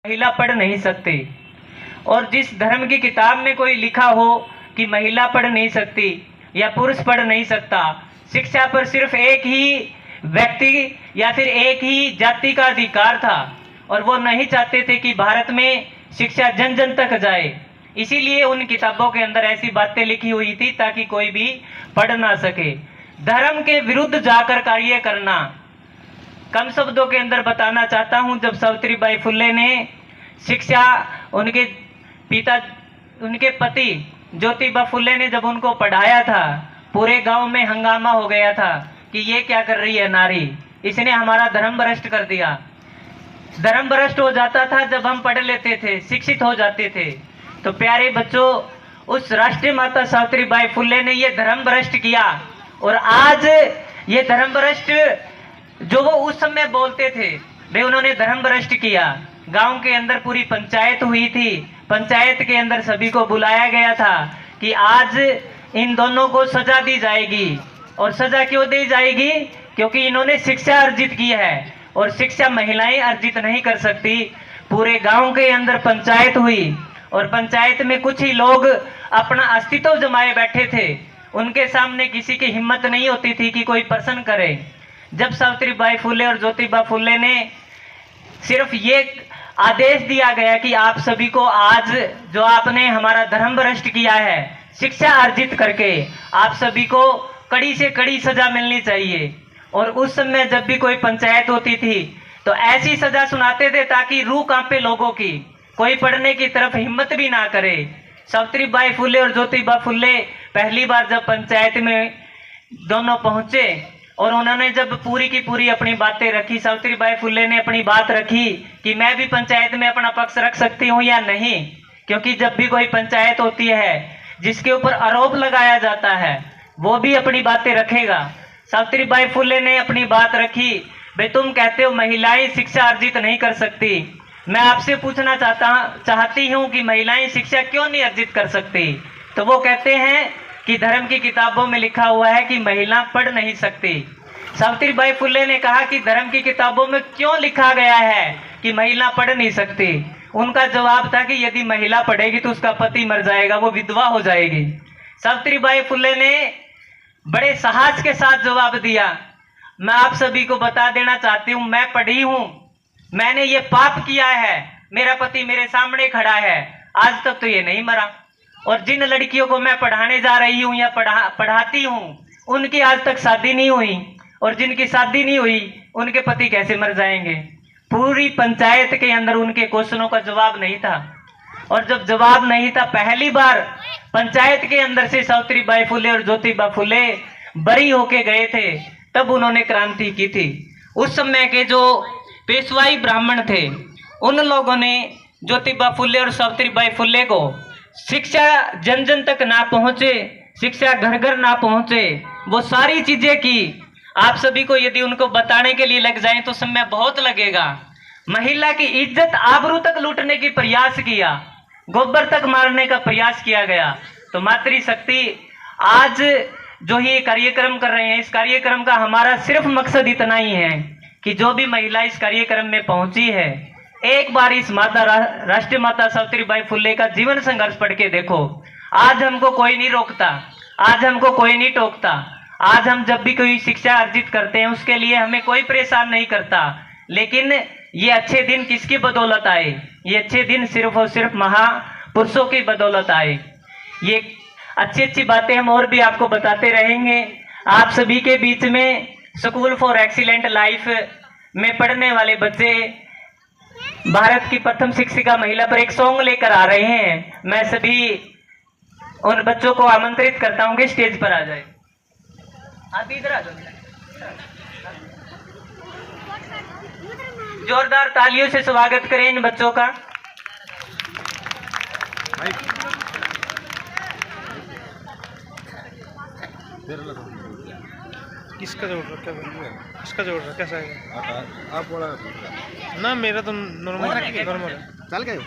महिला पढ़ नहीं सकती। और जिस धर्म की किताब में कोई लिखा हो कि महिला पढ़ नहीं सकती या पुरुष पढ़ नहीं सकता, शिक्षा पर सिर्फ एक ही व्यक्ति या फिर एक ही जाति का अधिकार था और वो नहीं चाहते थे कि भारत में शिक्षा जन जन तक जाए। इसीलिए उन किताबों के अंदर ऐसी बातें लिखी हुई थी ताकि कोई भी पढ़ ना सके। धर्म के विरुद्ध जाकर कार्य करना, कम शब्दों के अंदर बताना चाहता हूं, जब सावित्रीबाई फुले ने शिक्षा उनके पिता, उनके पति ज्योतिबा फुले ने जब उनको पढ़ाया था, पूरे गांव में हंगामा हो गया था कि ये क्या कर रही है नारी, इसने हमारा धर्म भ्रष्ट कर दिया। धर्म भ्रष्ट हो जाता था जब हम पढ़ लेते थे, शिक्षित हो जाते थे। तो प्यारे बच्चों, उस राष्ट्रीय माता सावित्रीबाई फुले ने ये धर्म भ्रष्ट किया और आज ये धर्म भ्रष्ट जो वो उस समय बोलते थे वे उन्होंने धर्म भ्रष्ट किया। गांव के अंदर पूरी पंचायत हुई थी, पंचायत के अंदर सभी को बुलाया गया था कि आज इन दोनों को सजा दी जाएगी। और सजा क्यों दी जाएगी? क्योंकि इन्होंने शिक्षा अर्जित की है और शिक्षा महिलाएं अर्जित नहीं कर सकती। पूरे गांव के अंदर पंचायत हुई और पंचायत में कुछ ही लोग अपना अस्तित्व जमाए बैठे थे, उनके सामने किसी की हिम्मत नहीं होती थी कि कोई प्रश्न करे। जब सावित्रीबाई फुले और ज्योतिबा फुले ने सिर्फ ये आदेश दिया गया कि आप सभी को आज जो आपने हमारा धर्म भ्रष्ट किया है शिक्षा अर्जित करके, आप सभी को कड़ी से कड़ी सजा मिलनी चाहिए। और उस समय जब भी कोई पंचायत होती थी तो ऐसी सजा सुनाते थे ताकि रूह कांपे लोगों की, कोई पढ़ने की तरफ हिम्मत भी ना करे। सावित्रीबाई फुले और ज्योतिबा फुले पहली बार जब पंचायत में दोनों पहुंचे और उन्होंने जब पूरी की पूरी अपनी बातें रखी, सावित्रीबाई फुले ने अपनी बात रखी कि मैं भी पंचायत में अपना पक्ष रख सकती हूं या नहीं, क्योंकि जब भी कोई पंचायत होती है जिसके ऊपर आरोप लगाया जाता है वो भी अपनी बातें रखेगा। सावित्रीबाई फुले ने अपनी बात रखी, भाई तुम कहते हो महिलाएं शिक्षा अर्जित नहीं कर सकती, मैं आपसे पूछना चाहती हूं कि महिलाएं शिक्षा क्यों नहीं अर्जित कर सकती? तो वो कहते हैं कि धर्म की किताबों में लिखा हुआ है कि महिला पढ़ नहीं सकती। सावित्रीबाई फुले ने कहा कि धर्म की किताबों में क्यों लिखा गया है कि महिला पढ़ नहीं सकती? उनका जवाब था कि यदि महिला पढ़ेगी तो उसका पति मर जाएगा, वो विधवा हो जाएगी। सावित्रीबाई फुले ने बड़े साहस के साथ जवाब दिया, मैं आप सभी को बता देना चाहती हूँ, मैं पढ़ी हूँ, मैंने ये पाप किया है, मेरा पति मेरे सामने खड़ा है, आज तक तो ये नहीं मरा। और जिन लड़कियों को मैं पढ़ाने जा रही हूँ या पढ़ाती हूँ उनकी आज तक शादी नहीं हुई, और जिनकी शादी नहीं हुई उनके पति कैसे मर जाएंगे? पूरी पंचायत के अंदर उनके क्वेश्चनों का जवाब नहीं था। और जब जवाब नहीं था, पहली बार पंचायत के अंदर से सावित्रीबाई फुले और ज्योतिबा फुले बरी होके गए थे, तब उन्होंने क्रांति की थी। उस समय के जो पेशवाई ब्राह्मण थे उन लोगों ने ज्योतिबा फुले और सावित्रीबाई फुले को शिक्षा जन जन तक ना पहुंचे, शिक्षा घर घर ना पहुंचे, वो सारी चीजें की। आप सभी को यदि उनको बताने के लिए लग जाएं तो समय बहुत लगेगा। महिला की इज्जत आबरू तक लूटने की प्रयास किया, गोबर तक मारने का प्रयास किया गया। तो मातृशक्ति आज जो ही कार्यक्रम कर रहे हैं, इस कार्यक्रम का हमारा सिर्फ मकसद इतना ही है कि जो भी महिला इस कार्यक्रम में पहुंची है, एक बार इस राष्ट्रीय माता सावित्रीबाई फुले का जीवन संघर्ष पढ़ के देखो। आज हमको कोई नहीं रोकता, आज हमको कोई नहीं टोकता, आज हम जब भी कोई शिक्षा अर्जित करते हैं उसके लिए हमें कोई परेशान नहीं करता। लेकिन ये अच्छे दिन किसकी बदौलत आए? ये अच्छे दिन सिर्फ और सिर्फ महापुरुषों की बदौलत आए। ये अच्छी अच्छी बातें हम और भी आपको बताते रहेंगे। आप सभी के बीच में स्कूल फॉर एक्सीलेंट लाइफ में पढ़ने वाले बच्चे भारत की प्रथम शिक्षिका महिला पर एक सॉन्ग लेकर आ रहे हैं। मैं सभी उन बच्चों को आमंत्रित करता हूं कि स्टेज पर आ जाए। आप इधर आ जाओ, जोरदार तालियों से स्वागत करें इन बच्चों का। किसका जोड़ रखा है? किसका जोड़ रखा कैसा है? आप बोला ना, मेरा तो नॉर्मल है। चल गए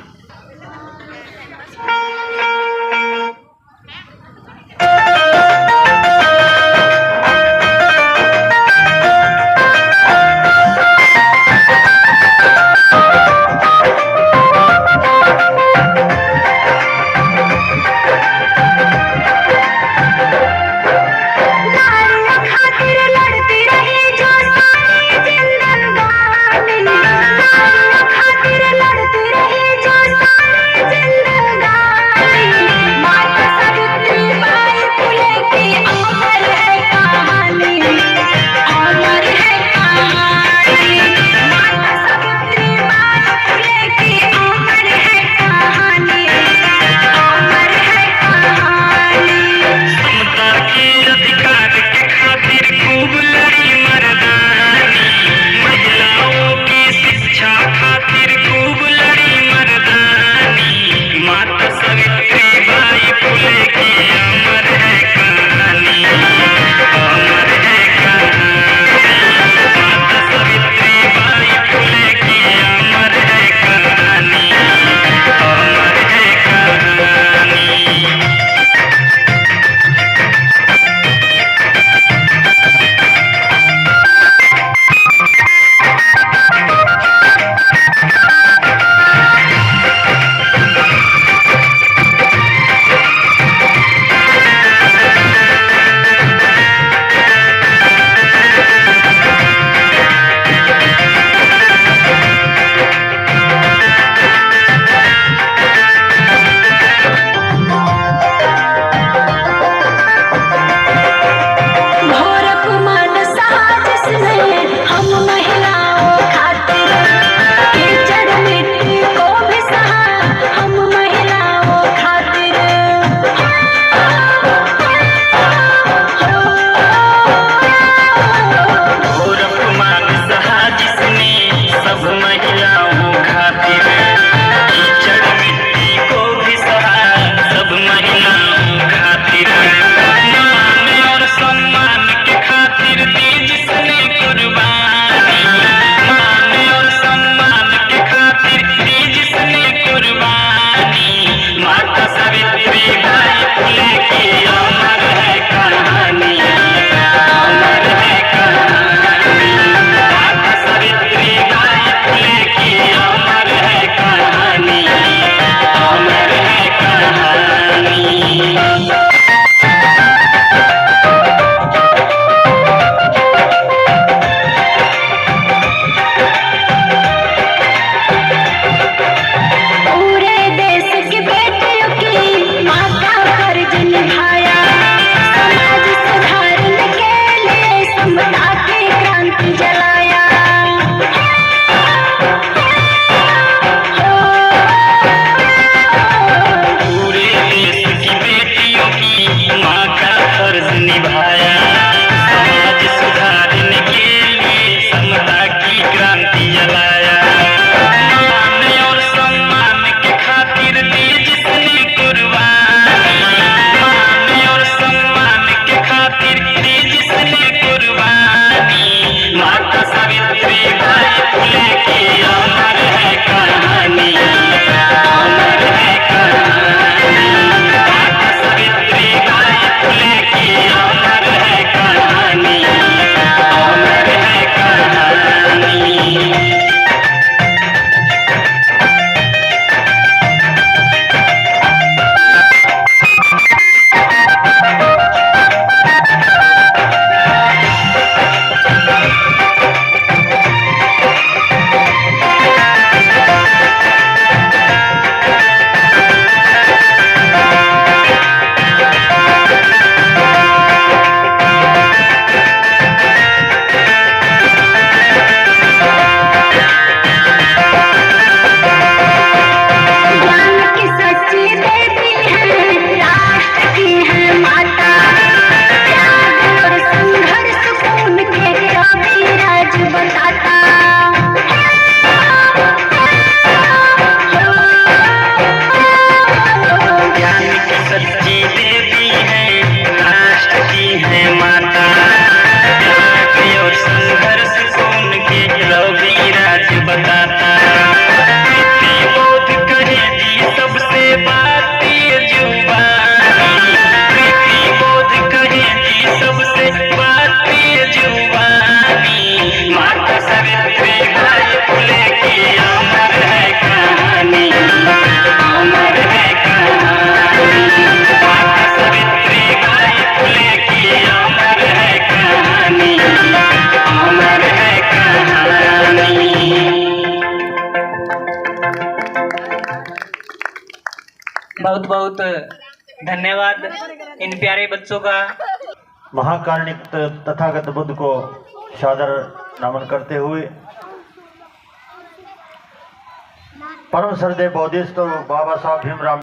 बहुत बहुत धन्यवाद इन प्यारे बच्चों का। महाकारुणिक तथागत बुद्ध को सादर नमन करते हुए परम श्रद्धेय बौद्धिस्ट बाबा साहब भीमराव